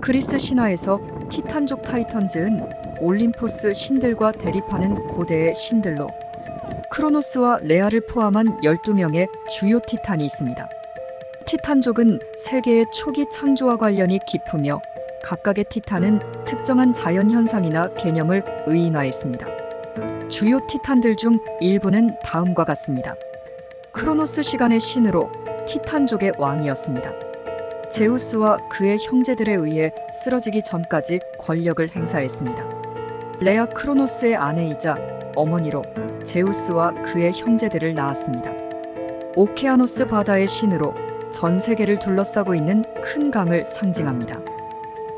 그리스 신화에서 티탄족 타이턴즈는 올림포스 신들과 대립하는 고대의 신들로 크로노스와 레아를 포함한 12명의 주요 티탄이 있습니다. 티탄족은 세계의 초기 창조와 관련이 깊으며 각각의 티탄은 특정한 자연현상이나 개념을 의인화했습니다. 주요 티탄들 중 일부는 다음과 같습니다. 크로노스 시간의 신으로 티탄족의 왕이었습니다. 제우스와 그의 형제들에 의해 쓰러지기 전까지 권력을 행사했습니다. 레아 크로노스의 아내이자 어머니로 제우스와 그의 형제들을 낳았습니다. 오케아노스 바다의 신으로 전 세계를 둘러싸고 있는 큰 강을 상징합니다.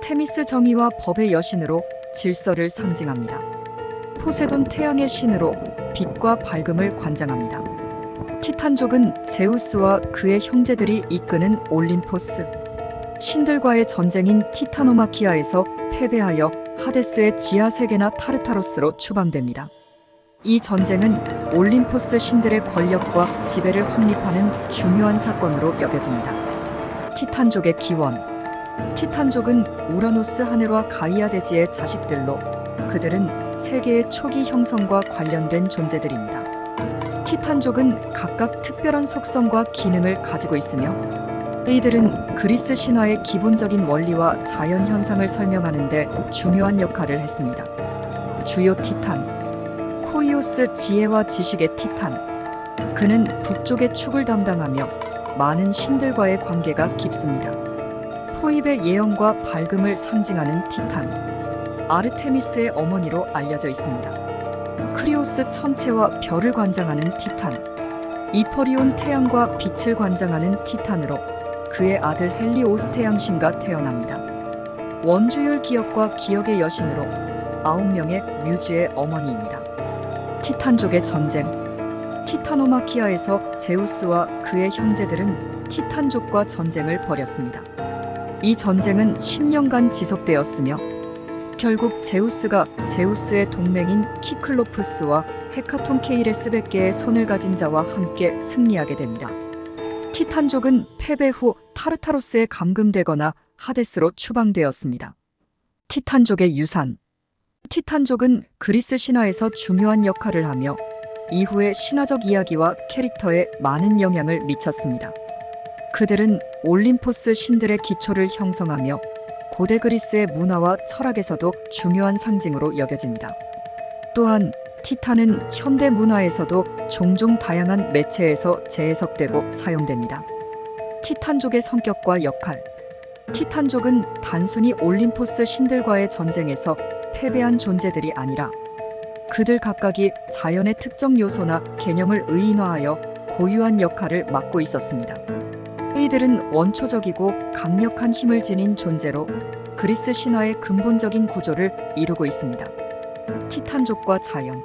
테미스 정의와 법의 여신으로 질서를 상징합니다. 포세돈 태양의 신으로 빛과 밝음을 관장합니다. 티탄족은 제우스와 그의 형제들이 이끄는 올림포스 신들과의 전쟁인 티타노마키아에서 패배하여 하데스의 지하 세계나 타르타로스로 추방됩니다. 이 전쟁은 올림포스 신들의 권력과 지배를 확립하는 중요한 사건으로 여겨집니다. 티탄족의 기원. 티탄족은 우라노스 하늘과 가이아 대지의 자식들로 그들은 세계의 초기 형성과 관련된 존재들입니다. 티탄족은 각각 특별한 속성과 기능을 가지고 있으며 이들은 그리스 신화의 기본적인 원리와 자연 현상을 설명하는 데 중요한 역할을 했습니다. 주요 티탄. 코이오스 지혜와 지식의 티탄. 그는 북쪽의 축을 담당하며 많은 신들과의 관계가 깊습니다. 포입의 예언과 밝음을 상징하는 티탄. 아르테미스의 어머니로 알려져 있습니다. 크리오스 천체와 별을 관장하는 티탄. 이퍼리온 태양과 빛을 관장하는 티탄으로 그의 아들 헬리오스 태양신과 태어납니다. 원주율 기억과 기억의 여신으로 9명의 뮤즈의 어머니입니다. 티탄족의 전쟁. 티타노마키아에서 제우스와 그의 형제들은 티탄족과 전쟁을 벌였습니다. 이 전쟁은 10년간 지속되었으며 결국 제우스가 제우스의 동맹인 키클로프스와 헤카톤케이레스 100개의 손을 가진 자와 함께 승리하게 됩니다. 티탄족은 패배 후 타르타로스에 감금되거나 하데스로 추방되었습니다. 티탄족의 유산. 티탄족은 그리스 신화에서 중요한 역할을 하며 이후의 신화적 이야기와 캐릭터에 많은 영향을 미쳤습니다. 그들은 올림포스 신들의 기초를 형성하며 고대 그리스의 문화와 철학에서도 중요한 상징으로 여겨집니다. 또한 티탄은 현대 문화에서도 종종 다양한 매체에서 재해석되고 사용됩니다. 티탄족의 성격과 역할. 티탄족은 단순히 올림포스 신들과의 전쟁에서 패배한 존재들이 아니라 그들 각각이 자연의 특정 요소나 개념을 의인화하여 고유한 역할을 맡고 있었습니다. 이들은 원초적이고 강력한 힘을 지닌 존재로 그리스 신화의 근본적인 구조를 이루고 있습니다. 티탄족과 자연.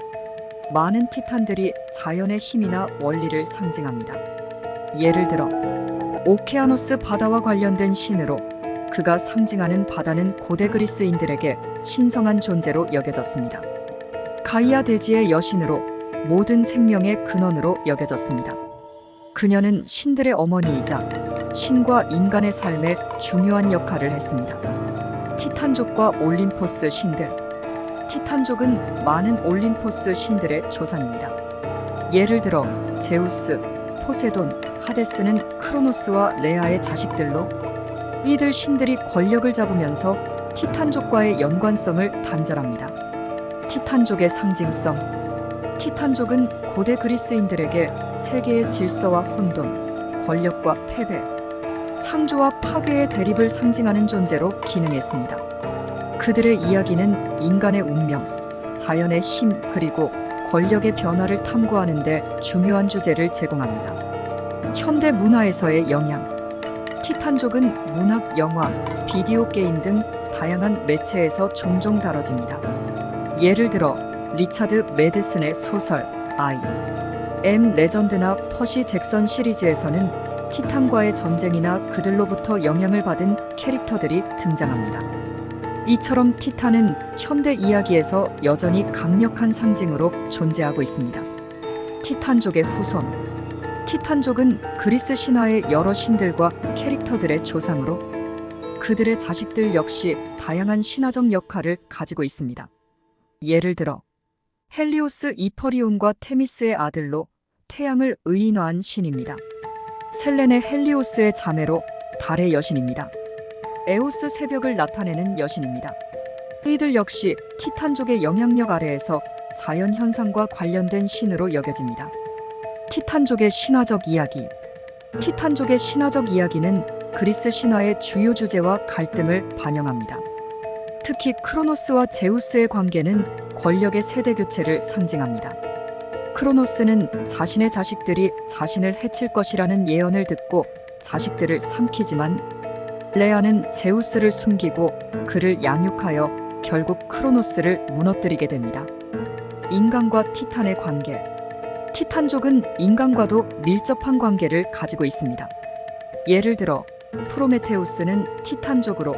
많은 티탄들이 자연의 힘이나 원리를 상징합니다. 예를 들어 오케아노스 바다와 관련된 신으로 그가 상징하는 바다는 고대 그리스인들에게 신성한 존재로 여겨졌습니다. 가이아 대지의 여신으로 모든 생명의 근원으로 여겨졌습니다. 그녀는 신들의 어머니이자 신과 인간의 삶에 중요한 역할을 했습니다. 티탄족과 올림포스 신들. 티탄족은 많은 올림포스 신들의 조상입니다. 예를 들어 제우스, 포세돈, 하데스는 크로노스와 레아의 자식들로 이들 신들이 권력을 잡으면서 티탄족과의 연관성을 단절합니다. 티탄족의 상징성. 티탄족은 고대 그리스인들에게 세계의 질서와 혼돈, 권력과 패배, 창조와 파괴의 대립을 상징하는 존재로 기능했습니다. 그들의 이야기는 인간의 운명, 자연의 힘 그리고 권력의 변화를 탐구하는 데 중요한 주제를 제공합니다. 현대 문화에서의 영향. 티탄족은 문학, 영화, 비디오 게임 등 다양한 매체에서 종종 다뤄집니다. 예를 들어 리차드 매드슨의 소설 I Am 레전드나 퍼시 잭선 시리즈에서는 티탄과의 전쟁이나 그들로부터 영향을 받은 캐릭터들이 등장합니다. 이처럼 티탄은 현대 이야기에서 여전히 강력한 상징으로 존재하고 있습니다. 티탄족의 후손. 티탄족은 그리스 신화의 여러 신들과 캐릭터들의 조상으로 그들의 자식들 역시 다양한 신화적 역할을 가지고 있습니다. 예를 들어 헬리오스 이퍼리온과 테미스의 아들로 태양을 의인화한 신입니다. 셀레네 헬리오스의 자매로 달의 여신입니다. 에오스 새벽을 나타내는 여신입니다. 이들 역시 티탄족의 영향력 아래에서 자연 현상과 관련된 신으로 여겨집니다. 티탄족의 신화적 이야기. 티탄족의 신화적 이야기는 그리스 신화의 주요 주제와 갈등을 반영합니다. 특히 크로노스와 제우스의 관계는 권력의 세대 교체를 상징합니다. 크로노스는 자신의 자식들이 자신을 해칠 것이라는 예언을 듣고 자식들을 삼키지만 레아는 제우스를 숨기고 그를 양육하여 결국 크로노스를 무너뜨리게 됩니다. 인간과 티탄의 관계. 티탄족은 인간과도 밀접한 관계를 가지고 있습니다. 예를 들어 프로메테우스는 티탄족으로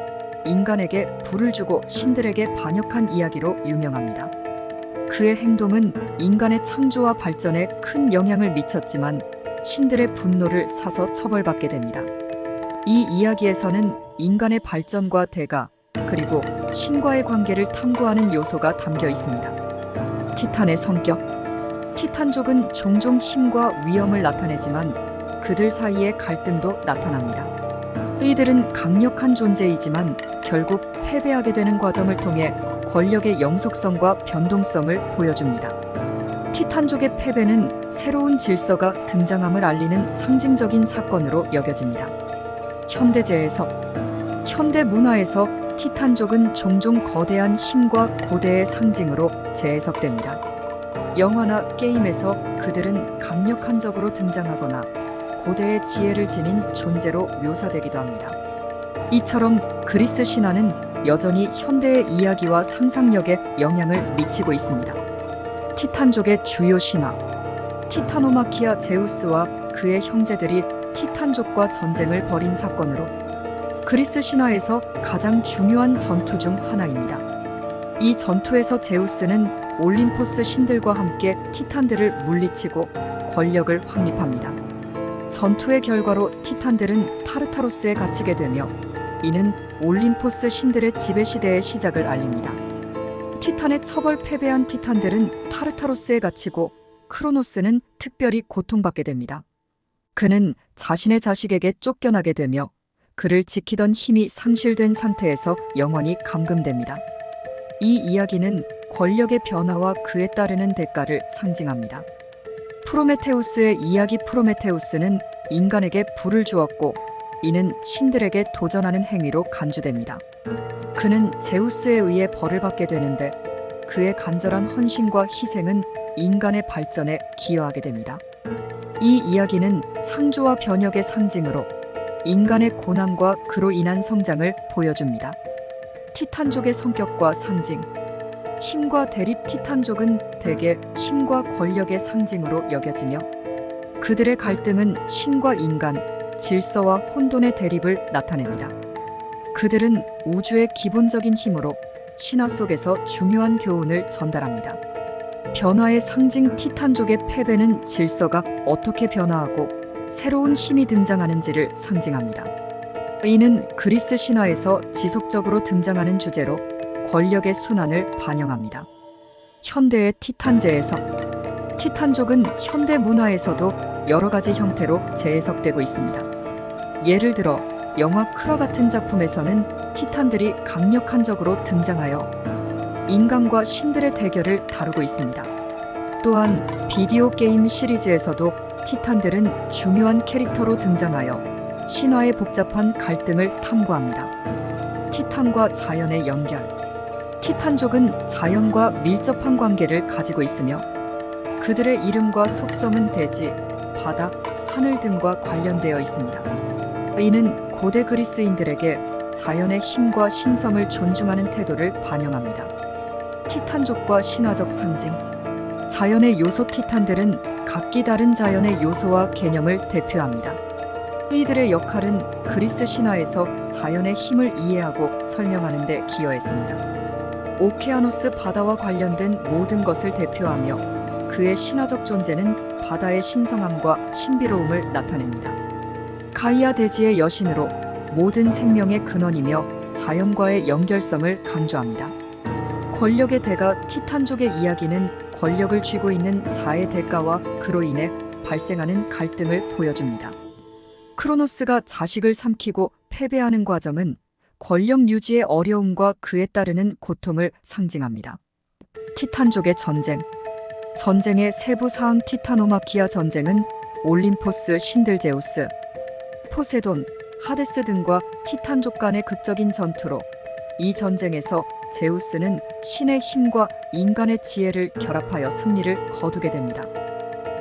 인간에게 불을 주고 신들에게 반역한 이야기로 유명합니다. 그의 행동은 인간의 창조와 발전에 큰 영향을 미쳤지만 신들의 분노를 사서 처벌받게 됩니다. 이 이야기에서는 인간의 발전과 대가, 그리고 신과의 관계를 탐구하는 요소가 담겨 있습니다. 티탄의 성격. 티탄족은 종종 힘과 위험을 나타내지만 그들 사이의 갈등도 나타납니다. 이들은 강력한 존재이지만 결국 패배하게 되는 과정을 통해 권력의 영속성과 변동성을 보여줍니다. 티탄족의 패배는 새로운 질서가 등장함을 알리는 상징적인 사건으로 여겨집니다. 현대재해석. 현대 문화에서 티탄족은 종종 거대한 힘과 고대의 상징으로 재해석됩니다. 영화나 게임에서 그들은 강력한 적으로 등장하거나 고대의 지혜를 지닌 존재로 묘사되기도 합니다. 이처럼 그리스 신화는 여전히 현대의 이야기와 상상력에 영향을 미치고 있습니다. 티탄족의 주요 신화. 티타노마키아 제우스와 그의 형제들이 티탄족과 전쟁을 벌인 사건으로 그리스 신화에서 가장 중요한 전투 중 하나입니다. 이 전투에서 제우스는 올림포스 신들과 함께 티탄들을 물리치고 권력을 확립합니다. 전투의 결과로 티탄들은 타르타로스에 갇히게 되며 이는 올림포스 신들의 지배 시대의 시작을 알립니다. 티탄의 처벌 패배한 티탄들은 타르타로스에 갇히고 크로노스는 특별히 고통받게 됩니다. 그는 자신의 자식에게 쫓겨나게 되며 그를 지키던 힘이 상실된 상태에서 영원히 감금됩니다. 이 이야기는 권력의 변화와 그에 따르는 대가를 상징합니다. 프로메테우스의 이야기. 프로메테우스는 인간에게 불을 주었고 이는 신들에게 도전하는 행위로 간주됩니다. 그는 제우스에 의해 벌을 받게 되는데 그의 간절한 헌신과 희생은 인간의 발전에 기여하게 됩니다. 이 이야기는 창조와 변혁의 상징으로 인간의 고난과 그로 인한 성장을 보여줍니다. 티탄족의 성격과 상징. 힘과 대립. 티탄족은 대개 힘과 권력의 상징으로 여겨지며 그들의 갈등은 신과 인간, 질서와 혼돈의 대립을 나타냅니다. 그들은 우주의 기본적인 힘으로 신화 속에서 중요한 교훈을 전달합니다. 변화의 상징. 티탄족의 패배는 질서가 어떻게 변화하고 새로운 힘이 등장하는지를 상징합니다. 이는 그리스 신화에서 지속적으로 등장하는 주제로 권력의 순환을 반영합니다. 현대의 티탄 재해석. 티탄족은 현대 문화에서도 여러 가지 형태로 재해석되고 있습니다. 예를 들어 영화 크러 같은 작품에서는 티탄들이 강력한 적으로 등장하여 인간과 신들의 대결을 다루고 있습니다. 또한 비디오 게임 시리즈에서도 티탄들은 중요한 캐릭터로 등장하여 신화의 복잡한 갈등을 탐구합니다. 티탄과 자연의 연결. 티탄족은 자연과 밀접한 관계를 가지고 있으며 그들의 이름과 속성은 대지, 바다, 하늘 등과 관련되어 있습니다. 이는 고대 그리스인들에게 자연의 힘과 신성을 존중하는 태도를 반영합니다. 티탄족과 신화적 상징. 자연의 요소. 티탄들은 각기 다른 자연의 요소와 개념을 대표합니다. 이들의 역할은 그리스 신화에서 자연의 힘을 이해하고 설명하는 데 기여했습니다. 오케아노스. 바다와 관련된 모든 것을 대표하며 그의 신화적 존재는 바다의 신성함과 신비로움을 나타냅니다. 가이아. 대지의 여신으로 모든 생명의 근원이며 자연과의 연결성을 강조합니다. 권력의 대가 티탄족의 이야기는 권력을 쥐고 있는 자의 대가와 그로 인해 발생하는 갈등을 보여줍니다. 크로노스가 자식을 삼키고 패배하는 과정은 권력 유지의 어려움과 그에 따르는 고통을 상징합니다. 티탄족의 전쟁. 전쟁의 세부 사항. 티타노마키아 전쟁은 올림포스 신들 제우스, 포세돈, 하데스 등과 티탄족 간의 극적인 전투로, 이 전쟁에서 제우스는 신의 힘과 인간의 지혜를 결합하여 승리를 거두게 됩니다.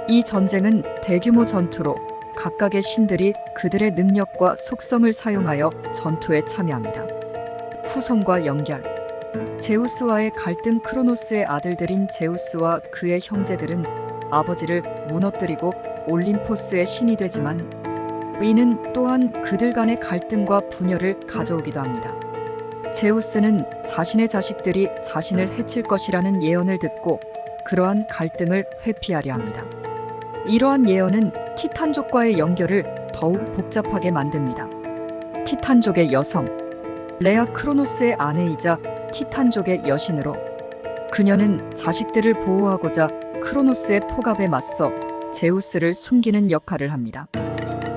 이 전쟁은 대규모 전투로 각각의 신들이 그들의 능력과 속성을 사용하여 전투에 참여합니다. 후손과 연결. 제우스와의 갈등. 크로노스의 아들들인 제우스와 그의 형제들은 아버지를 무너뜨리고 올림포스의 신이 되지만 이는 또한 그들 간의 갈등과 분열을 가져오기도 합니다. 제우스는 자신의 자식들이 자신을 해칠 것이라는 예언을 듣고 그러한 갈등을 회피하려 합니다. 이러한 예언은 티탄족과의 연결을 더욱 복잡하게 만듭니다. 티탄족의 여성. 레아 크로노스의 아내이자 티탄족의 여신으로, 그녀는 자식들을 보호하고자 크로노스의 포갑에 맞서 제우스를 숨기는 역할을 합니다.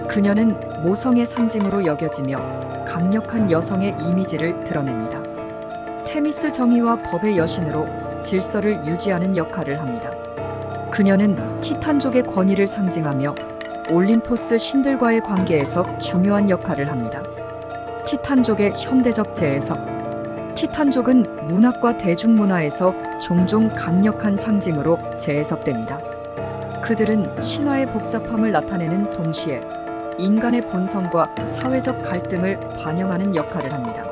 그녀는 모성의 상징으로 여겨지며 강력한 여성의 이미지를 드러냅니다. 테미스 정의와 법의 여신으로 질서를 유지하는 역할을 합니다. 그녀는 티탄족의 권위를 상징하며 올림포스 신들과의 관계에서 중요한 역할을 합니다. 티탄족의 현대적 재해석. 티탄족은 문학과 대중문화에서 종종 강력한 상징으로 재해석됩니다. 그들은 신화의 복잡함을 나타내는 동시에 인간의 본성과 사회적 갈등을 반영하는 역할을 합니다.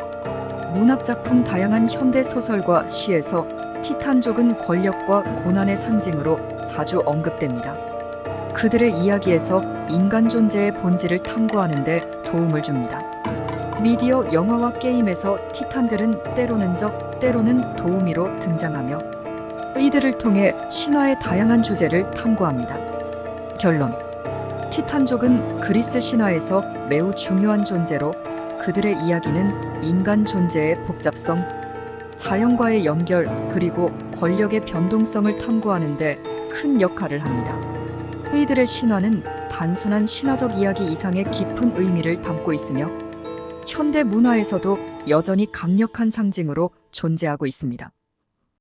문학작품. 다양한 현대 소설과 시에서 티탄족은 권력과 고난의 상징으로 자주 언급됩니다. 그들의 이야기에서 인간 존재의 본질을 탐구하는 데 도움을 줍니다. 미디어, 영화와 게임에서 티탄들은 때로는 적, 때로는 도우미로 등장하며 이들을 통해 신화의 다양한 주제를 탐구합니다. 결론. 티탄족은 그리스 신화에서 매우 중요한 존재로 그들의 이야기는 인간 존재의 복잡성, 자연과의 연결, 그리고 권력의 변동성을 탐구하는 데 큰 역할을 합니다. 이들의 신화는 단순한 신화적 이야기 이상의 깊은 의미를 담고 있으며 현대 문화에서도 여전히 강력한 상징으로 존재하고 있습니다.